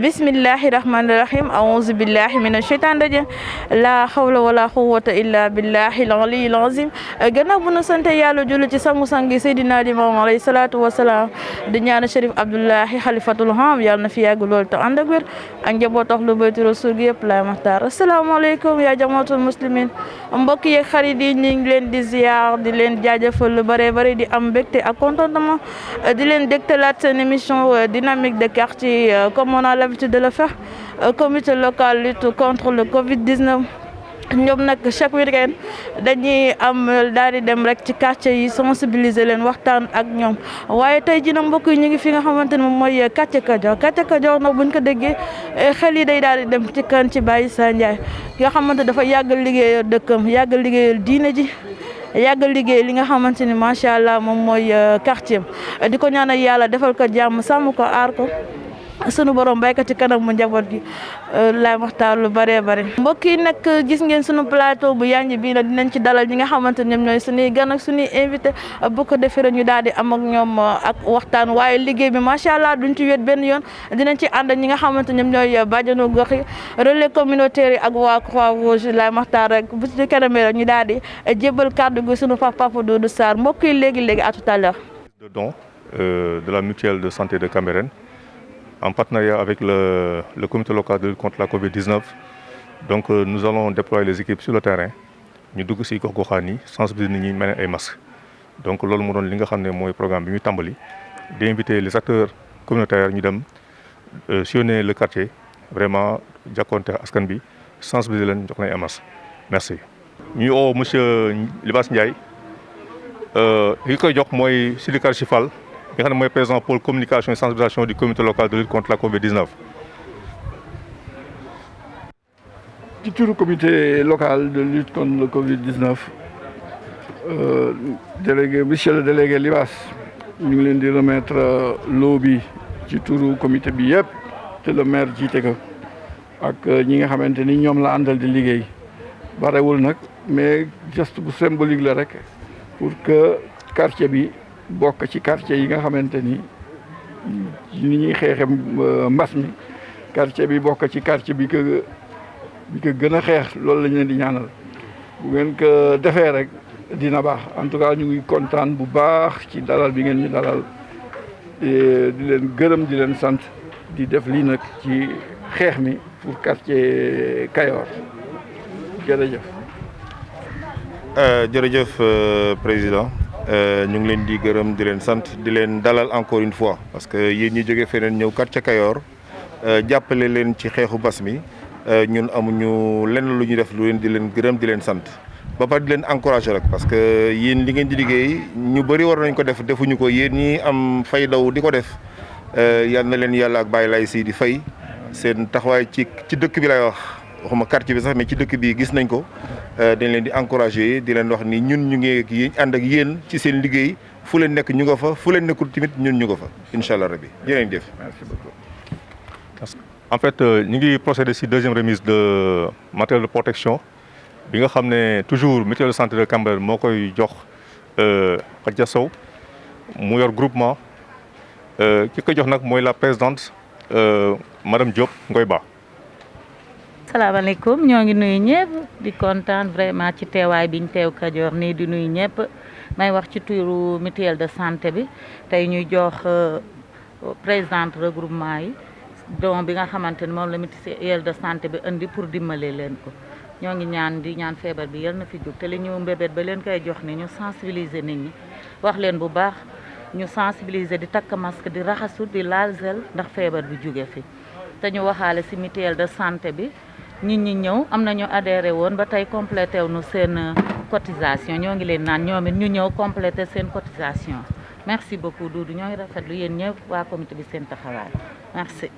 bismillahi rahmani rahim aouzu billahi mina sheytaan rajim la hawla wala quwwata illa billahi al-aliyyil azim gannaaw bu nu sante yàlla julli ci sangu-sangi Seydina Limaamu alayhi salaatu wasalaam di ñaan Chérif Abdoulahi xalifatul ham yàlla na fi yàgg lool te ànd ak wér ak njaboot tax lu bayti rasul gi yëpp laay maxtaar asalaamaaleykum yaa jamaatul muslimin mbokk yeeg xarit yi ñu ngi leen di ziar di leen jaajëfal lu bare bare di am mbégte ak contentement di leen dégtalaat seen émission dynamique de quartier comme on a l'habitude de le faire comité local lutte contre le Covid-19 ñoom nag chaque week-end dañuy am daal di dem rek ci quartier yi sensibiliser leen waxtaan ak ñoom waaye tey jii nag mbokk yi ñu ngi fi nga xamante ne moom mooy quartier Kajoor nag buñ ko déggee xel yi day daal di dem ci kan ci Baye Issa Ndiaye nga xamante dafa yàggal liggéeyal dëkkam yàggal liggéeyal diine ji yàggal liggéey li nga xamante ni macha allah moom mooy quartier am di ko ñaanal yàlla defal ko jàmm sàmm ko aar ko sunu borom baykat ci kanam mu njaboot gi laay waxtaan lu bëree bëri mbokk yi nag gis ngeen sunu plateau bu yanj bii nag dinañ ci dalal ñi nga xamante ne ñoom ñooy suñuy gan ak suñuy invité bu ko defee ñu daal di am ak ñoom ak waxtaan waaye liggéey bi macha allah duñ ci wet benn yoon dinañ ci ànd ak ñi nga xamante ñoom ñooy bàjjanu gox yi relais communautaire yi ak waa Croix-Rouge laay waxtaan rek bu ci kanamee rek ñu daal di jébbal kàddu gi sunu papa Doudou Sarr mbokk yi léegi à tout à l'heure de don de la mutuelle de santé de Cambérène en partenariat avec le comité local de lutte contre la Covid-19. Donc nous allons déployer les équipes sur le terrain. Ñu dugg ci gox-goxaan yi sensibiliser nit ñi mel ay masques. Donc loolu moo doon li nga xam ne mooy programme bi ñu tàmbali di inviter les acteurs communautaires ñu dem sillonner le quartier vraiment jàkkoonte askan bi sensibiliser leen jox nañ ay masques. Merci. ñu oo monsieur Libaas Ndiaye li koy jox mooy Sidikar Chifal nga xam ne mooy président pôle communication et sensibilisation du comité local de lutte contre la Covid-19. ci turu comité local de lutte contre le Covid-19 monsieur le délégué Libaas ñu ngi leen di remettre lot bi ci turu comité bi yëpp te le maire jiite ko ak ñi nga xamante ni ñoom la àndal di liggéey barewul nag mais geste bu symbolique la rek pour que quartier bi bokk ci quartier yi nga xamante ni ñuy xeexe mbas mi quartier bi bokk ci quartier bi ko gën a xeex loolu la ñu leen di ñaanal bu ngeen ko defee rek dina baax en tout cas ñu ngi kontaan bu baax ci dalal bi ngeen ñu dalal di leen gërëm di leen sant di def lii nag ci xeex mi pour quartier Kayor jërëjëf. jërëjëf président. ñu ngi leen di gërëm di leen sant di leen dalal encore une fois parce que yéen ñi jógee feneen ñëw quartier Kayor jàppale leen ci xeexu mbas mi ñun amuñu lenn lu ñuy def lu leen di leen gërëm di leen sant ba pare di leen encouragé rek parce que yéen li ngeen di liggéey ñu bëri war nañ ko def defuñu ko yéen ñi am fay daw di ko def yal na leen yàlla ak Baye Laye si di fay seen taxawaay ci dëkk bi lay wax waxuma quartier bi sax mais ci dëkk bi gis nañ ko dañ leen di encouragé di leen wax ni ñun ñu ngi ànd ak yéen ci seen liggéey fu leen nekk ñu nga fa fu leen nekkul tamit ñun ñu nga fa incha allah rabbi jërë ngeen jëf. Merci beaucoup. En fait ñu ngi procéder ci deuxième remise de matériel de protection bi nga xam ne toujours mutuelle de santé de Cambérène moo koy jox Khadja Sow mu yor groupement ki koy jox nag mooy la présidente madame Diop Ngoy Ba. salaamaaleykum ñoo ngi nuyu ñëpp di kontaan vraiment ci teewaay biñ teew Kajoor nii di nuyu ñëpp may wax ci turu mutuelle de santé bi tey ñuy jox présidente regroupement yi don bi nga xamante ni moom la mutuelle de santé bi indi pour dimbale leen ko ñoo ngi ñaan feebar bi yal na fi jóg te li ñu mbébét ba leen koy jox ni ñu sensibiliser nit ñi wax leen bu baax ñu sensibiliser di takk masque di raxasu di laal gel ndax feebar bi jóge fi te ñu waxaale ci mutuelle de santé bi nit ñi ñëw am nañu adhéré woon ba tey complété wu nu seen cotisation ñoo ngi leen naan ñoom it ñu ñëw complété seen cotisation merci beaucoup Doudou ñooy rafetlu yéen ñëpp waa comité bi seen taxawaay merci.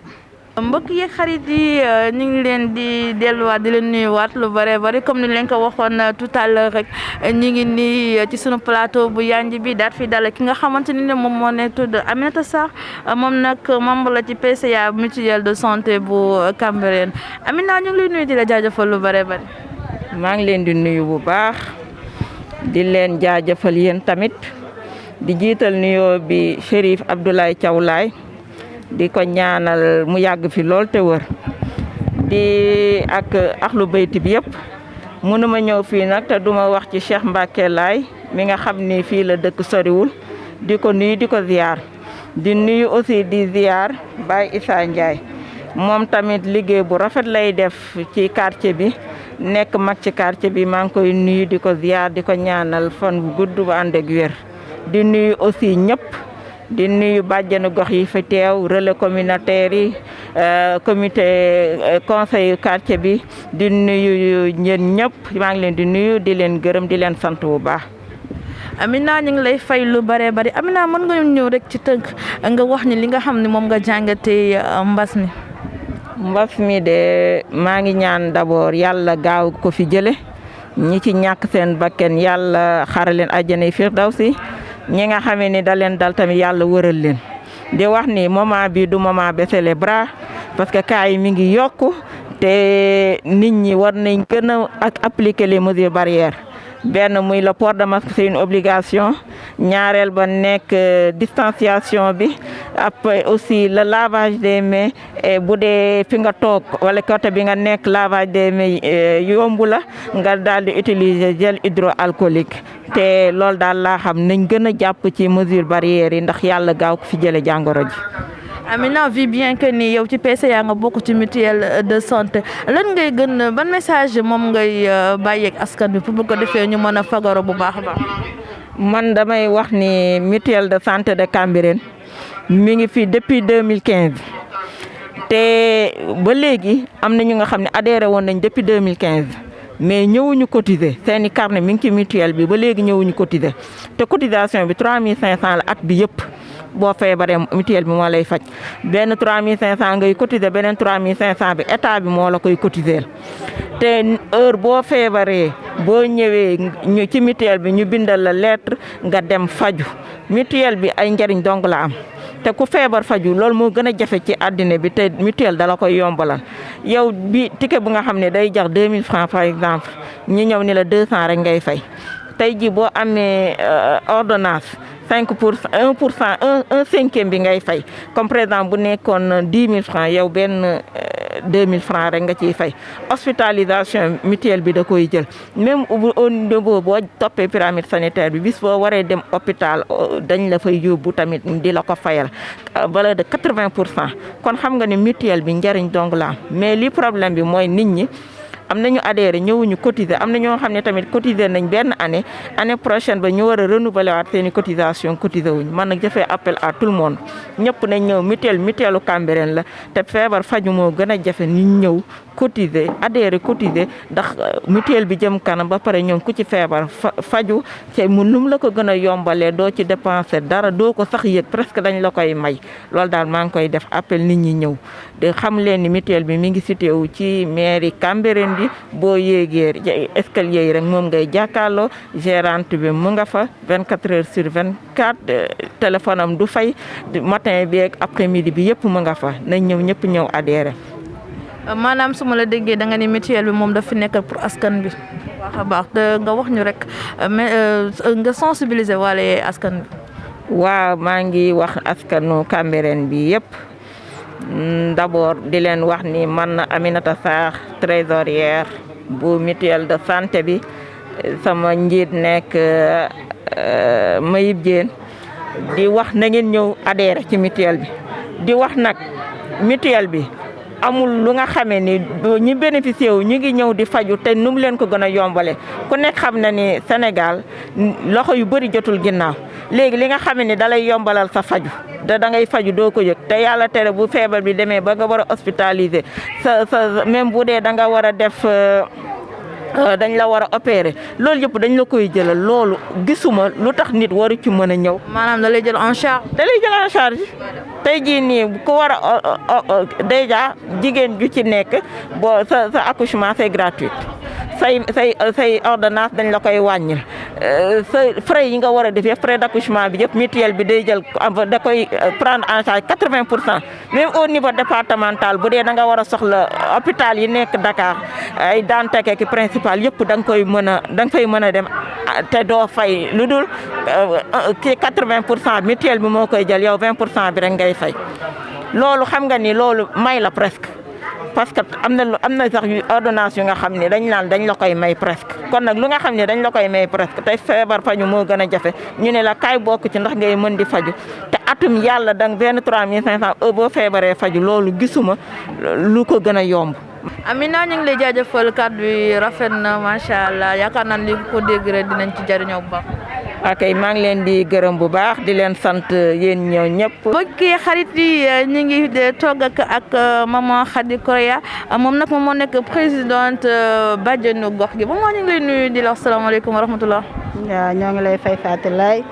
mbokk yeeg xarit yi ñu ngi leen di delluwaat di leen nuyuwaat lu bare bari comme ni leen ko waxoon tout à l'heure rek ñu ngi nii ci sunu plateau bu yanj bi daat fi dale ki nga xamante ni ne moom moo ne tudd Aminata Sarr moom nag membre la ci PCA mutuelle de santé bu Cambérène Amina ñu ngi lay nuyu di la jaajëfal lu bare bari. maa ngi leen di nuyu bu baax di leen jaajëfal yéen tamit di jiital nuyoo bi Chérif Abdoulaye Thiaw Laye di ko ñaanal mu yàgg fi lool te wër di ak axlu bayti bi yëpp mënuma ñëw fii nag te duma wax ci Cheikh Mbacké Laye mi nga xam ni fii la dëkk soriwul di ko nuyu di ko ziar di nuyu aussi di ziar Baye Issa Ndiaye moom tamit liggéey bu rafet lay def ci quartier bi nekk mag ci quartier bi maa ngi koy nuyu di ko ziar di ko ñaanal fan bu gudd bu ànd ak wér di nuyu aussi ñëpp di nuyu bàjjenu gox yi fi teew relais communautaire yi comité conseil quartier bi di nuyu ñeen ñëpp maa ngi leen di nuyu di leen gërëm di leen sant bu baax. Amina ñu ngi lay fay lu bare bari Amina mën nga ñëw rek ci tënk nga wax ni li nga xam ne moom nga jàngatee mbas mi. mbas mi de maa ngi ñaan d'abord yàlla gaaw ko fi jële ñi ci ñàkk seen bakken yàlla xare leen àjjana firdawsi ñi nga xamee ni da leen dal tamit yàlla wëral leen di wax ni moment bi du moment baisser les bras parce que cas yi mi ngi yokku te nit ñi war nañ gën a ak appliquer les mesures barrières benn muy le port de masque c'est une obligation ñaareel ba nekk distanciation bi après aussi le lavage des mains bu dee fi nga toog wala côté bi nga nekk lavage des mains yombu la nga daal di utiliser gel hydroalcoolique te loolu daal laa xam nañ gën a jàpp ci mesure barrières yi ndax yàlla gaaw ko fi jële jàngoro ji. Amina vu bien que ni yow ci PCA nga bokk ci mutuelle de santé lan ngay gën ban message moom ngay bàyyeeg askan bi pour bu ko defee ñu mën a fagaro bu baax a baax. man damay wax ni mutuelle de santé de Cambérène mi ngi fi depuis 2015 te ba léegi am na ñu nga xam ne adhéré woon nañ depuis 2015 mais ñëwuñu cotiser seeni carnet mi ngi ci mutuelle bi ba léegi ñëwuñu cotiser te cotisation bi 3500 la at bi yëpp. boo feebaree mutuelle bi moo lay faj benn 3500 ngay cotiser beneen 3500 bi état bi moo la koy cotiser te heure boo feebaree boo ñëwee ñu ci mutuelle bi ñu bindal la lettre nga dem faju mutuelle bi ay njariñ dong la am te ku feebar faju loolu moo gën a jafe ci àddina bi te mutuelle dala koy yombalal yow bi ticket bu nga xam ne day jar 2000 francs par exemple ñu ñëw ni la 200 rek ngay fay tey ji boo amee ordonnance 1/5 bi ngay fay comme par exemple bu nekkoon 10 000 francs yow benn 2000 francs rek nga ciy fay hospitalisation mutuelle bi da koy jël même au niveau boo toppee pyramide sanitaire bi bis boo waree dem hôpital dañ la fay yóbbu tamit di la ko fayal valeur de 80% kon xam nga ne mutuelle bi njariñ dong la mais li problème bi mooy nit ñi am nañu adhéré ñëwuñu cotiser am na ñoo xam ne tamit cotiser nañ benn année prochaine ba ñu war a renouveler waat seen i cotisation cotiser wuñ man nag jafee appel à tout le monde ñëpp nañ ñëw mutuelle Cambérène la te feebar faju moo gën a jafe ñu ñëw cotiser adhéré cotiser ndax mutuelle bi jëm kanam ba pare ñoom ku ci feebar faju te mu num la ko gën a yombalee doo ci dépenser dara doo ko sax yëg presque dañ la koy may loolu daal maa ngi koy def appel nit ñi ñëw de xam leen ni mutuelle bi mi ngi situé wu ci mairie Cambérène bi boo yéegee escalier yi rek moom ngay jàkkaarloo gérante bi mu nga fa 24 heures sur 24 téléphone am du fay matin bi ak après midi bi yëpp mu nga fa nañ ñëw ñëpp ñëw adhéré. maanaam su ma la déggee da nga ni mutuelle bi moom daf fi nekkal pour askan bi baax a baax te nga wax ñu rek nga sensibiliser wala askan bi. waaw maa ngi wax askanu Cambérène bi yëpp d'abord di leen wax ni man Aminata Sarr trésorière bu mutuelle de santé bi sama njiit nekk Mayib Diène di wax na ngeen ñëw adhéré ci mutuelle bi di wax nag mutuelle bi amul lu nga xamee ni ñi bénéficié wu ñu ngi ñëw di faju te nu mu leen ko gën a yombale ku nekk xam na ni Sénégal loxo yu bëri jotul ginnaaw léegi li nga xamee ni dalay yombalal sa faju da ngay faju doo ko yëg te yàlla tere bu feebar bi demee ba nga war a hospitaliser sa même bu dee da nga war a def dañ la war a opérer loolu yëpp dañ la koy jëlal loolu gisuma lu tax nit waru ci mën a ñëw. maanaam da lay jël en charge. da lay jël en charge tey jii nii ku war a déjà jigéen ju ci nekk boo sa accouchement c'est gratuit say ordonnance dañ la koy wàññil sa frais yi nga war a def yëpp frais d'accouchement bi yëpp mutuelle bi day jël da koy prendre en charge 80% même au niveau départemental bu dee da nga war a soxla hôpital yi nekk Dakar ay Dantec ak principal yëpp da nga koy mën a da nga fay mën a dem te doo fay lu dul ci 80% mutuelle bi moo koy jël yow 20% bi rek ngay fay loolu xam nga ni loolu may la presque parce que am na sax yu ordonnance yu nga xam ne dañ naan dañ la koy may presque kon nag lu nga xam ne dañ la koy may presque tey feebar faju moo gën a jafe ñu ne la kaay bokk ci ndax ngay mën di faju te atum yàlla dang 23500 boo feebaree faju loolu gisuma lu ko gën a yomb. Amina ñu ngi lay jaajëfal kàddu yi rafet na macha allah yaakaar naa li ko dégg rek dinañ ci jariñoo bu baax. ok maa ngi leen di gërëm bu baax di leen sant yéen ñoo ñëpp. mbokki xarit yi ñu ngi toog ak maman Khady Correa moom nag moom moo nekk présidente bàjjenu gox gi moom moo ñu ngi lay nuyu di la wax salaamaaleykum wa rahmatullah. waaw ñoo ngi lay fay Fatilay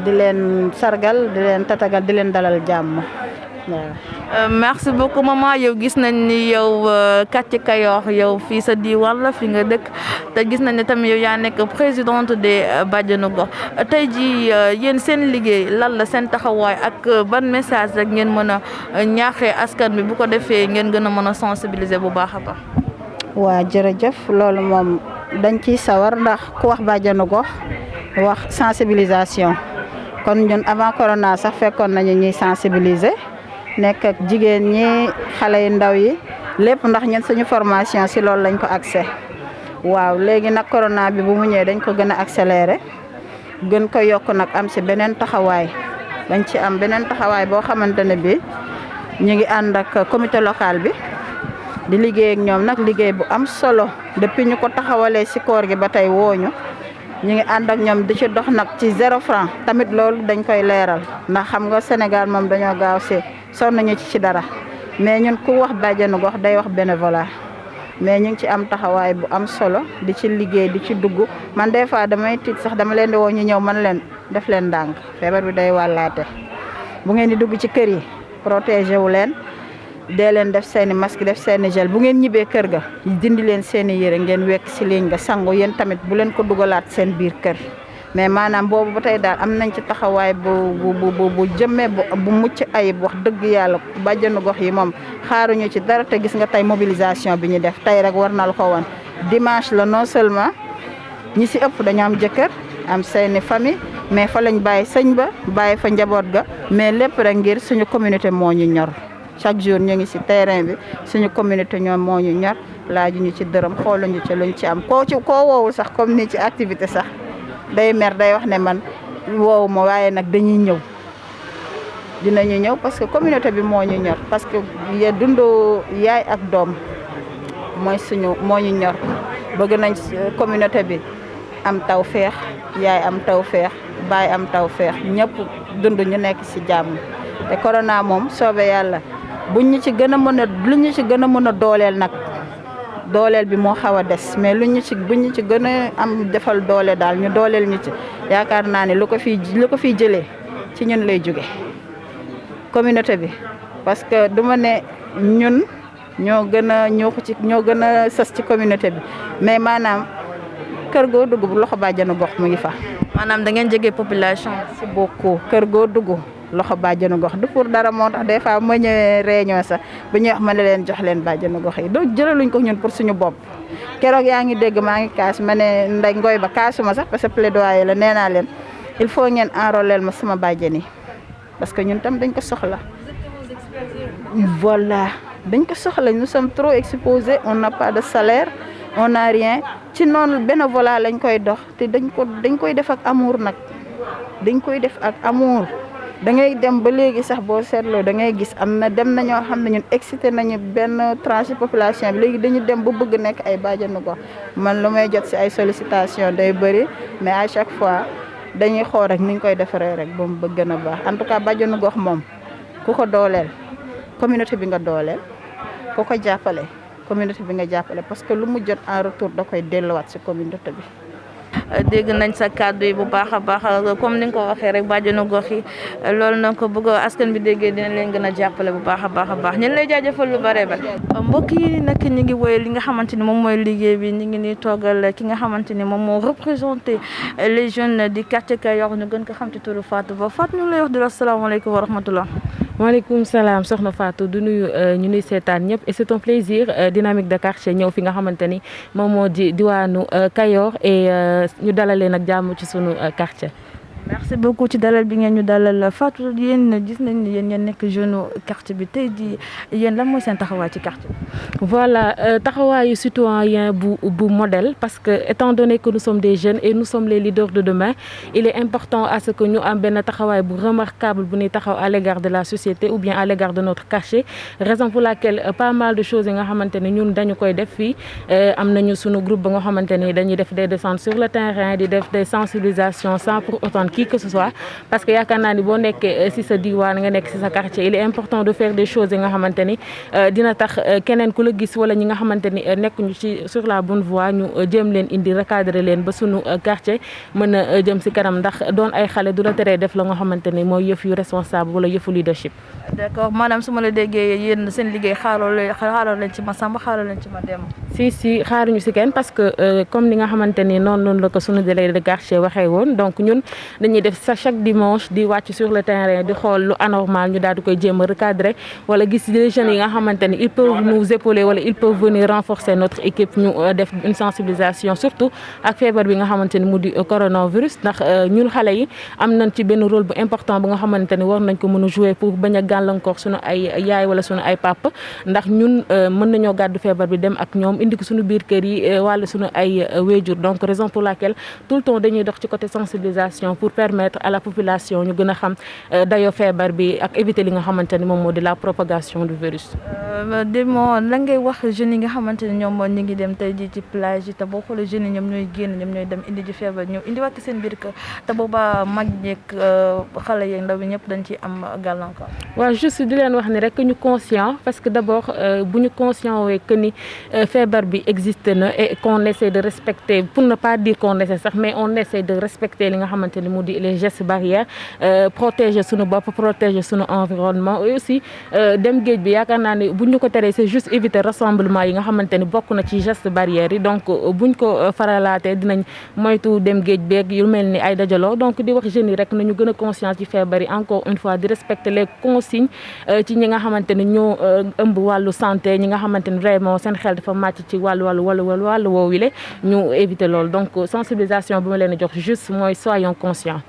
di leen sargal di leen tatagal di leen dalal jàmm waaw. merci beaucoup maman yow gis nañ ni yow quartier Kayor yow fii sa diwaan la fi nga dëkk te gis nañ ne tamit yow yaa nekk présidente des bàjjenu gox tey ji yéen seen liggéey lan la seen taxawaay ak ban message rek ngeen mën a ñaaxee askan bi bu ko defee ngeen gën a mën a sensibiliser bu baax a baax. waa jërëjëf loolu moom dañ ciy sawar ndax ku wax bàjjenu gox wax sensibilisation kon ñun avant corona sax fekkoon nañu ñuy sensibiliser. nekk ak jigéen ñi xale yu ndaw yi lépp ndax ñun suñu formation si loolu lañ ko accès waaw léegi nag corona bi bu mu ñëwee dañ ko gën a accéléré gën ko yokk nag am si beneen taxawaay dañ ci am beneen taxawaay boo xamante ne bi ñu ngi ànd ak comité local bi di liggéey ak ñoom nag liggéey bu am solo depuis ñu ko taxawalee si koor gi ba tey wooñu ñu ngi ànd ak ñoom di ci dox nag ci 0 franc tamit loolu dañ koy leeral ndax xam nga Sénégal moom dañoo gaaw si sonn nañu ci dara mais ñun ku wax bàjjenu gox day wax bénévolat mais ñu ngi ci am taxawaay bu am solo di ci liggéey di ci dugg man des fois damay tiit sax dama leen di woo ñu ñëw man leen def leen ndànk feebar bi day wàllaate bu ngeen di dugg ci kër yi protégé wu leen dee leen def seeni masque def seeni gel bu ngeen ñibbee kër ga dindi leen seeni yére ngeen wekk si ligne nga sangu yéen tamit bu leen ko dugalaat seen biir kër mais maanaam boobu ba tey daal am nañ ci taxawaay bu jëmmee bu mucc ayib wax dëgg yàlla bàjjenu gox yi moom xaaruñu ci dara te gis nga tey mobilisation bi ñu def tey rek war na la ko woon dimanche la non seulement ñi si ëpp dañu am jëkkër am seeni famille mais fa lañ bàyyi sëñ ba bàyyi fa njaboot ga mais lépp rek ngir suñu communauté moo ñu ñor chaque jour ñu ngi si terrain bi suñu communauté ñoom moo ñu ñor laajuñu ci dërëm xooluñu ci luñ ci am koo woowul sax comme ni ci activité sax day mer day wax ne man woowu ma waaye nag dañuy ñëw dinañu ñëw parce que communauté bi moo ñu ñor parce que dundoo yaay ak doom moo ñu ñor bëgg nañ communauté bi am tawfeex yaay am tawfeex baay am tawfeex ñëpp dund ñu nekk ci jàmm te corona moom soobee yàlla luñ ñu ci gën a mën a dooleel nag dooleel bi moo xaw a des mais buñ ñu ci gën a am defal doole daal ñu dooleel ñu ci yaakaar naa ne lu ko fiy jëlee ci ñun lay jóge communauté bi parce que duma ne ñun ñoo gën a sës ci communauté bi mais maanaam kër goo dugg bu loxo bàjjenu gox mu ngi fa. maanaam da ngeen jege population si beaucoup kër goo dugg loxo bàjjenu gox du pour dara moo tax des fois ma ñëwee réunion sax bu ñuy wax ma ne leen jox leen bàjjenu gox yi donc jëlaluñ ko ñun pour suñu bopp keroog yaa ngi dégg maa ngi kaas ma ne nday ngoy ba kaasuma sax parce que plaidoyer la nee naa leen il faut ngeen enrôler ma sama bàjjen yi parce que ñun tam dañ ko soxla voilà dañ ko soxla nous sommes trop exposés on n'a pas de salaire on n'a rien ci noonu bénévolat lañ koy dox te dañ koy def ak amour nag dañ koy def ak amour da ngay dem ba léegi sax boo seetloo da ngay gis am na dem na ñoo xam ne ñun excité nañu benn tranche population bi léegi dañu dem ba bëgg nekk ay bàjjenu gox man lu may jot si ay sollicitation day bëri mais à chaque fois dañuy xool rek ni ñu koy defaree rek ba mu bëgg gën a baax en tout cas bàjjenu gox moom ku ko dooleel communauté bi nga dooleel ku ko jàppale communauté bi nga jàppale parce que lu mu jot en retour da koy delluwaat si communauté bi. dégg nañ sa kàddu yi bu baax a baax comme ni nga ko waxee rek bàjjenu gox yi loolu nag ko bëgg askan bi déggee dinañ leen gën a jàppale bu baax a baax ñu lay jaajëfal lu bare ba mbokk yi nag ñu ngi woy li nga xamante ni moom mooy liggéey bi ñu ngi ni toogal ki nga xamante ni moom moo représenté les jeunes du quartier Kayor ñu gën ko xam ci turu Fatou Ba Fatou ñu ngi lay wax di la asalaamaaleykum wa rahmatullah. maaleykum salaam soxna Fatou du nuyu ñu nuy seetaan ñëpp et c'est un plaisir Dynamique de quartier ñëw fi nga xamante ni moom moo di diwaanu Kayor et ñu dalalee nag jàmm ci sunu quartier. merci beaucoup ci dalal bi ngeen ñu dalal Fatou yéen gis nañ ni yéen ngeen nekk jeune quartier bi tey jii yéen lan mooy seen taxawaay ci quartier bi. Voilà, taxawaayu citoyen bu modèle parce que étant donné que nous sommes des jeunes et nous sommes les leaders de demain, il est important à ce que ñu am benn taxawaay bu remarquable bu ñuy taxaw à l'égard de la société ou bien à l'égard de notre quartier, raison pour laquelle pas mal de choses yi nga xamante ne ñun dañu koy def fii am nañu sunu groupe ba nga xamante ni dañuy def des descentes sur le terrain di def des sensibilisations sans pour autant qui que ce soit parce que yaakaar naa ni boo nekkee si sa diwaan nga nekk si sa quartier il est important de faire des choses yi nga xamante ni dina tax keneen ku la gis wala ñi nga xamante ni nekkuñu ci sur la bonne voie ñu jéem leen indi recadrer leen ba sunu quartier mën a jëm si kanam ndax doon ay xale du la teree def la nga xamante ni mooy yëf yu responsable wala yëfu leadership. d'accord madame su ma la déggee yéen seen liggéey xaaroo leen ci ma Samba xaaroo leen ci ma Demba. si xaaruñu si kenn parce que comme ni nga xamante ni noonu la ko sunu délégué de quartier waxee woon donc ñun dañuy def chaque dimanche di wàcc sur le terrain di xool lu anormal ñu daal di koy jéem a recadrer wala gis les jeunes yi nga xamante ni ils peuvent nous épauler wala ils peuvent venir renforcer notre équipe ñu def une sensibilisation surtout ak feebar bi nga xamante ni mu di coronavirus ndax ñun xale yi am nañ ci benn rôle bu important bu nga xamante ni war nañ ko mën a jouer pour bañ a gàllankoor sunu ay yaay wala sunu ay papa ndax ñun mën nañoo gàddu feebar bi dem ak ñoom indi ko sunu biir kër yi wala sunu ay wéjur donc raison pour laquelle tout le temps dañuy dox ci côté sensibilisation pour permettre à la population ñu gën a xam dayo feebar bi ak éviter li nga xamante ni moom moo di la propagation du virus. Demo lan ngay wax jeunes yi nga xamante ni ñoom ñu ngi dem tey jii ci plage yi te boo xoolee jeunes yi ñoom ñooy génn ñoom ñooy dem indi ji feebar ñëw indi wàcc seen biir kër te boobaa mag ñeeg xale yeeg ndaw yi ñëpp dañ ci am gàllankoor. waaw juste di leen wax ni rek ñu conscient parce que d'abord bu ñu conscient wee que ni feebar bi existe na et qu'on essaie de respecter pour ne pas dire qu'on essaie sax mais on essaie de respecter li nga xamante ni mu di les gestes barrières protéger suñu bopp protéger suñu environnement et aussi dem géej bi yaakaar naa ni buñ ñu ko teree c'est juste éviter rassemblement yi nga xamante ni bokk na ci gestes barrières yi donc buñ ko faralaatee dinañ moytu dem géej beeg yu mel ni ay dajaloo donc di wax jeunes yi rek nañu gën a conscience ci feebar yi encore une fois di respecter les consignes ci ñi nga xamante ni ñoo ëmb wàllu santé ñi nga xamante ni vraiment seen xel dafa màcc ci wàllu woowu le ñu éviter loolu donc sensibilisation bi ma leen jox juste mooy soyons conscients.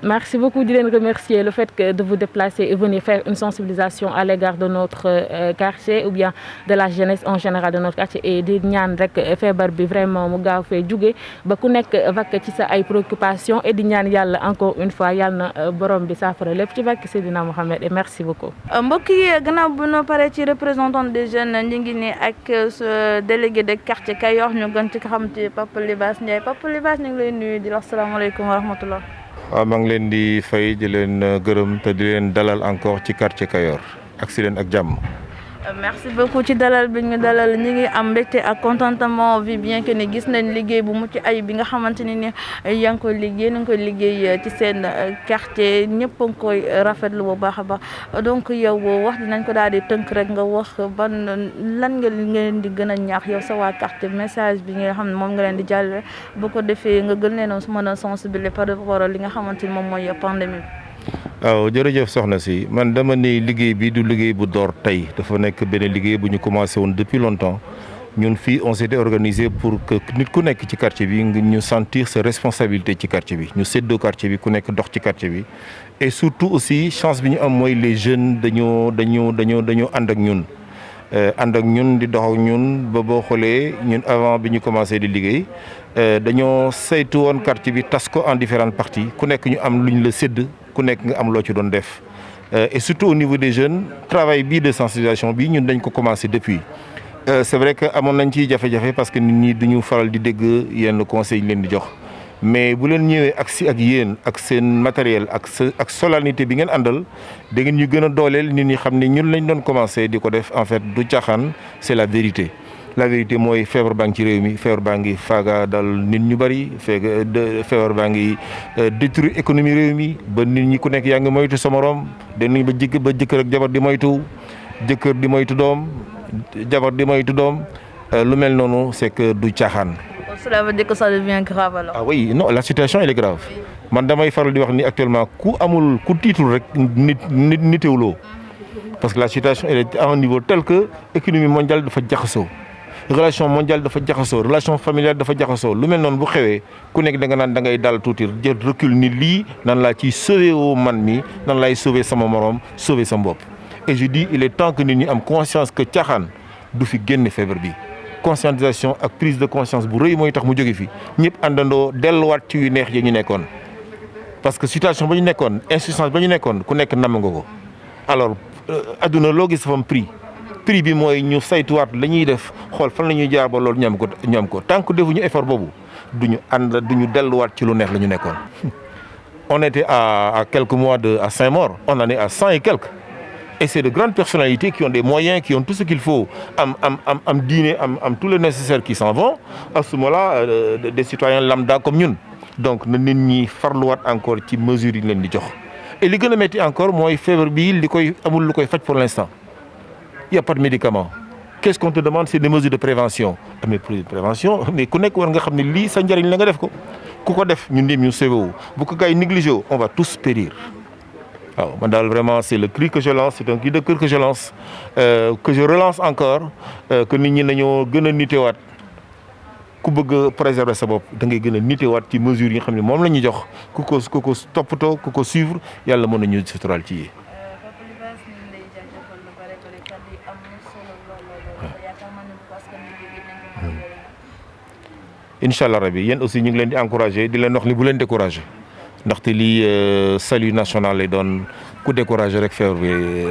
Merci beaucoup di leen remercier le fait que de vous déplacer et venir faire une sensibilisation à l'égard de notre quartier ou bien de la jeunesse en général de notre quartier et di ñaan rek feebar bi vraiment mu gaaw fee jóge ba ku nekk vaquer ci sa ay préoccupations et di ñaan yàlla encore une fois yàlla na borom bi saafara lépp ci barke Seydina Mohamed et merci beaucoup. mbokk yi gannaaw bu ñu paree ci représentant des jeunes ñu ngi ne ak délégué de quartier Kayor ñu gën ci xam ci Papa Libaas Ndiaye Papa Libaas ñu ngi lay nuyu di la asalaamaaleykum wa rahmatullah. waaw maa ngi leen di fay di leen gërëm te di leen dalal encore ci quartier Kayor ak si leen ak jàmm. merci beaucoup ci dalal bi ñu dalal ñi ngi am mbégte ak contentement vi bien que ni gis nañ liggéey bu mucc ay bi nga xamante ni yaa ngi koy liggéey na nga koy liggéey ci seen quartier ñëpp a ngi koy rafetlu bu baax a baax donc yow wax dinañ ko daal di tënk rek nga wax ban lan nga leen di gën a ñaax yow sa waa quartier message bi nga xam ne moom nga leen di jàllale bu ko defee nga gën leen a mën a sensibiliser par rapport ak li nga xamante ni moom mooy pandémie bi. waaw jërëjëf soxna si man dama ne liggéey bi du liggéey bu door tey dafa nekk benn liggéey bu ñu commencé woon depuis longtemps ñun fii on s'était organisé pour que nit ku nekk ci quartier bi ñu sentir sa responsabilité ci quartier bi ñu séddoo quartier bi ku nekk dox ci quartier bi et surtout aussi chance bi ñu am mooy les jeunes dañoo ànd ak ñun di dox ak ñun ba boo xoolee ñun avant bi ñu commencé di liggéey dañoo saytu woon quartier bi tas ko en différentes parties ku nekk ñu am luñ la sédd ku nekk nga am loo ci doon def et surtout au niveau des jeunes travail bii de sensibilisation bi ñun dañ ko commencé depuis c'est vrai que amoon nañ ciy jafe-jafe parce que nit ñi duñu faral di dégg yenn conseils yi leen di jox mais bu leen ñëwee ak yéen ak seen matériel ak solennité bi ngeen àndal da ngeen ñu gën a dooleel nit ñi xam ne ñun lañ doon commencé di ko def en fait du caaxaan c'est la vérité mooy feebar baa ngi ci réew mi feebar baa ngi faaga dal nit ñu bari feebar baa ngi détruire économie réew mi ba nit ñi ku nekk yaa ngi moytu sa morom dañu ba jëkkër ak jabar di moytu jëkkër di moytu doom jabar di moytu doom lu mel noonu c'est que du caaxaan. Cela veut dire que ça devient grave alors. Ah oui non la situation elle est grave man damay faral di wax ni actuellement ku tiitul rek nitewuloo parce que la situation elle est à un niveau tel que économie mondiale dafa jaxasoo relation mondiale dafa jaxasoo relation familiale dafa jaxasoo lu mel noonu bu xewee ku nekk da nga naan da ngay dal tuuti jël recul ni lii nan laa ciy sauver woo man mi nan laay sauver sama morom sauver sa bopp. Et je dis il est temps que nit ñi am conscience que caaxaan du fi génn feebar bi conscientisation ak prise de conscience bu rëy mooy tax mu jóge fi ñëpp àndandoo delluwaat ci yu neex yi ñu nekkoon. parce que situation ba ñu nekkoon insuffisance ba ñu nekkoon ku nekk nam nga ko alors adduna loo gis dafa am prix bi mooy ñu saytuwaat la ñuy def xool fan la ñuy jaar ba loolu ñu am ko tant que defuñu effort boobu duñu delluwaat ci lu neex la ñu nekkoon. On était à quelques mois à Saint-Maur, on en est à 100 et quelques. Et c'est de grandes personnalités qui ont des moyens, qui ont tout ce qu'il faut, am dîner, am tout le nécessaire qui s'en vont. À ce moment-là, des citoyens lambda comme nous. Donc, nous avons farlouat encore qui mesure leen di jox. Et li gëna metti encore mooy feebar bi li koy amul lu koy faj pour l'instant. Il y a pas de médicaments. Qu'est-ce qu'on te demande, c'est des mesures de prévention. Mais ku nekk war nga xam ne lii sa njëriñ la nga def ko. ku ko def ñun ñëpp ñu sauvé wu bu ko gars yi négligé wu on va tous périr. waaw man daal vraiment c'est le cri que je lance, c'est un cri de cœur que je lance, que je relance encore, que nit ñi nañoo gën a nitewaat ku bëgg a préserver sa bopp da ngay gën a nitewaat ci mesures yi nga xam ne moom la ñuy jox ku ko toppatoo ku ko suivre yàlla mën nañu suturaal ci yi. incha allah rabi yéen aussi ñu ngi leen di encourager di leen wax ni bu leen décourager ndaxte lii salut national lay doon ku décourager rek feebar bi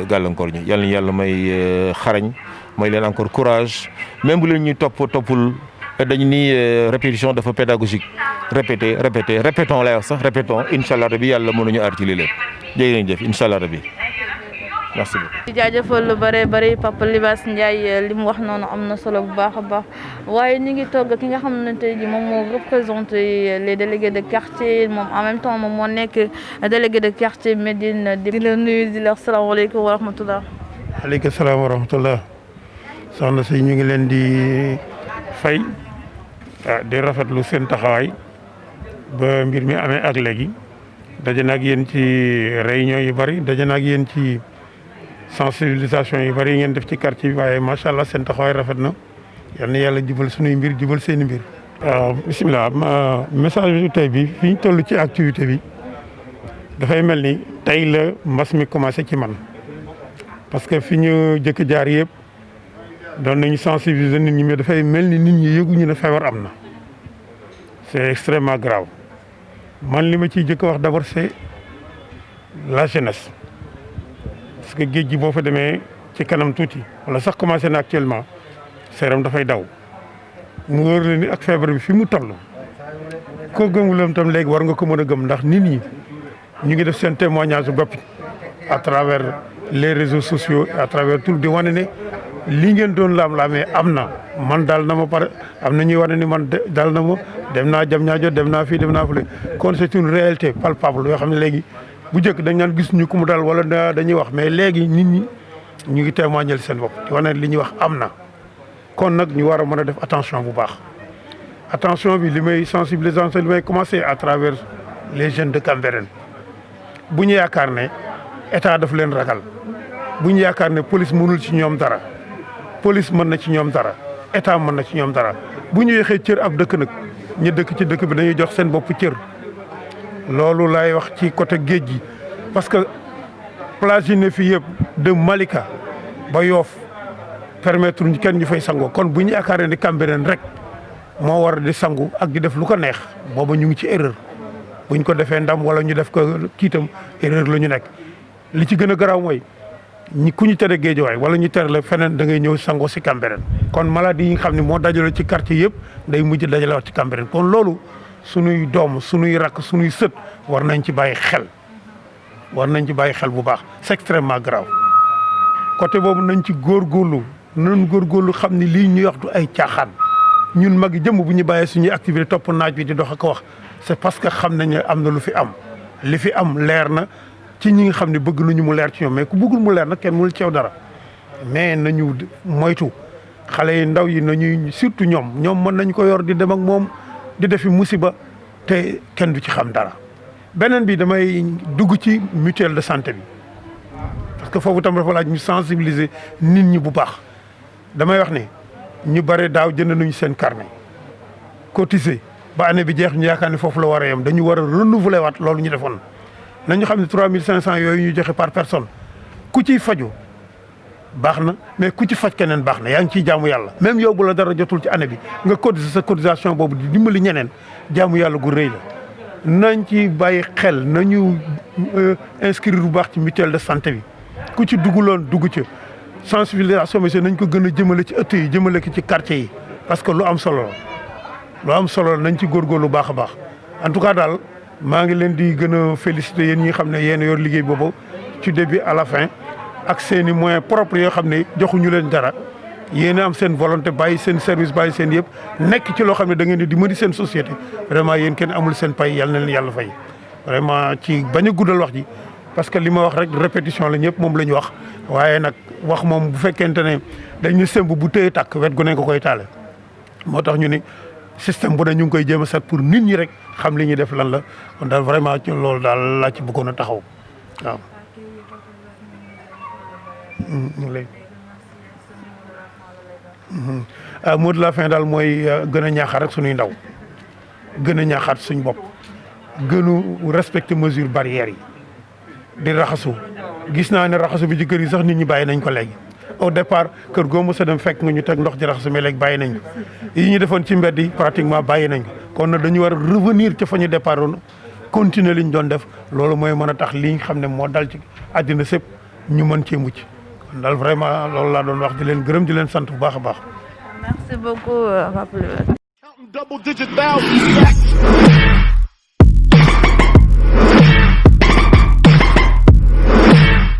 gàllankoor ñu yàlla may xarañ may leen encore courage même bu leen ñuy toppul dañu ni répétition dafa pédagogique répétons lay wax sax répétons incha allah rabi yàlla mën nañu aar ci lii lépp jërë ngeen jëf incha allah rabi. merci beaucoup. di jaajëfal lu bëri Papa Libaas Ndiaye li mu wax noonu am na solo bu baax a baax waaye ñu ngi togg ki nga xamante ni moom moo représenté les délégués de quartier moom en même temps moom moo nekk délégué de quartier Médine di la nuyu di la wax salaamaaleykum wa rahmatullah. aleykum salaam wa rahmatullah soxna si ñu ngi leen di fay di rafetlu seen taxawaay ba mbir mi amee ak léegi daje na ak yéen ci réunion yu bëri daje na ak yéen ci. sensibilisation yi bari ngeen def ci quartier bi waaye macha allah seen taxawaay rafet na yal na yàlla jubal sunuy mbir jubal seeni mbir. waaw bisimilah message bi tey bi fi ñu toll ci activité bi dafay mel ni tey la mbas mi commencé ci man parce que fi ñu jëkk jaar yëpp doon nañu sensibiliser nit ñi mais dafay mel ni nit ñi yëguñu ne feebar am na c'est extrêmement grave man li ma ciy jëkk wax d'abord c'est la jeunesse. parce que géej gi boo fa demee ci kanam tuuti wala sax commencé na actuellement seeram dafay daw mu wóor la ni ak feebar bi fi mu toll koo gëmulam tam léegi war nga ko mën a gëm ndax nit ñi ñu ngi def seen témoignage bopp à travers les réseaux sociaux à travers tout di wane ne li ngeen doon laam-laamee am na man daal na ma pare am na ñuy wane ni man daal na ma dem naa jam ñaajo dem naa fii dem naa fële kon c'est une réalité palpable yoo xam ne léegi bu njëkk dañ naan gis ñu ku mu dal wala dañuy wax mais léegi nit ñi ñu ngi témoigner seen bopp di wane li ñuy wax am na kon nag ñu war a mën a def attention bu baax attention bi li may sensibilisation li may commencer à travers les jeunes de Cambérène bu ñu yaakaar ne état daf leen ragal bu ñu yaakaar ne police mënul ci ñoom dara police mën na ci ñoom dara état mën na ci ñoom dara bu ñu yéexee cër ab dëkk nag ñu dëkk ci dëkk bi dañuy jox seen bopp cër. loolu laay wax ci côté géej gi parce que plage yi ne fii yëpp de Malika ba Yoff permettre ñu kenn ñu fay sangoo kon bu ñu yaakaaree ni Cambérène rek moo war di sangu ak di def lu ko neex booba ñu ngi ci erreur bu ñu ko defee ndam wala ñu def ko kiitam erreur la ñu nekk. li ci gën a garaaw mooy ku ñu tere Géejawaay wala ñu tere la feneen da ngay ñëw sangoo si Cambérène kon maladie yi nga xam ne moo dajale ci quartier yëpp day mujj dajale wax ci Cambérène kon loolu. sunuy doom sunuy rakk sunuy sët war nañ ci bàyyi xel bu baax c'est extrêmement grave côté boobu nañ ci góorgóorlu xam ni lii ñuy wax du ay caaxaan ñun mag jëmm bu ñu bàyyee suñuy activité topp naaj bi di dox ak wax c'est parce que xam nañ ne am na lu fi am li fi am leer na ci ñi nga xam ne bëgg nañu mu leer ci ñoom mais ku bëggul mu leer nag kenn mënul ceew dara mais nañu moytu xale yi ndaw yi nañuy surtout ñoom mën nañ ko yor di dem ak moom di defi musiba te kenn du ci xam dara beneen bi damay dugg ci mutuelle de santé bi parce que foofu tam dafa laaj ñu sensibiliser nit ñi bu baax damay wax ne ñu bare daaw jënd nañu seen carnet cotisé ba année bi jeex ñu yaakaar ne foofu la war a yem dañu war a renouveler waat loolu ñu defoon nañu xam ne 3500 yooyu ñu joxe par personne ku ciy faju baax na mais ku ci faj keneen baax na yaa ngi ciy jaamu yàlla même yow bu la dara jotul ci année bi nga cotiser sa cotisation boobu di dimbali ñeneen jaamu yàlla gu rëy la nañ ci bàyyi xel nañu inscrire bu baax ci mutuelle de santé bi ku ci dugguloon dugg ci sensibilisation bi nañ ko gën a jëmale ci ëtt yi jëmale ko ci quartier yi parce que lu am solo la lu am solo nañ ci góorgóorlu baax a baax en tout cas daal maa ngi leen di gën a féliciter yéen ñi xam ne yéen yor liggéey boobu ci début à la fin ak seen i moyens propres yoo xam ne joxuñu leen dara yéen a am seen volonté bàyyi seen service bàyyi seen yëpp nekk ci loo xam ne da ngeen di dimbali seen société vraiment yéen kenn amul seen pay yàlla na leen yàlla fay vraiment ci bañ a guddal wax ji parce que li ma wax rek répétition la ñëpp moom la ñu wax waaye nag wax moom bu fekkente ne dañu sëmb bu téye tàkk wet gu ne nga koy taale moo tax ñu ni système bu ne ñu ngi koy jéem a set pour nit ñi rek xam li ñuy def lan la kon daal vraiment ci loolu daal laa ci bëggoon a taxaw waaw. mot de la fin daal mooy gën a ñaaxaat rek suñuy ndaw gën a ñaaxaat suñ bopp gënu respecter mesures barrières yi di raxasu gis naa ne raxasu bi ci kër yi sax nit ñi bàyyi nañ ko léegi au départ kër goo mos a dem fekk nga ñu teg ndox ci raxasu mais léegi bàyyi nañ ko yi ñu defoon ci mbedd yi pratiquement bàyyi nañ ko kon nag dañu war a revenir ca fa ñu départ woon continuer li ñu doon def loolu mooy mën a tax li nga xam ne moo dal ci àddina sépp ñu mën cee mucc kon daal vraiment loolu laa doon wax di leen gërëm di leen sant bu baax a baax. Merci beaucoup, Papa. Double digit thousands.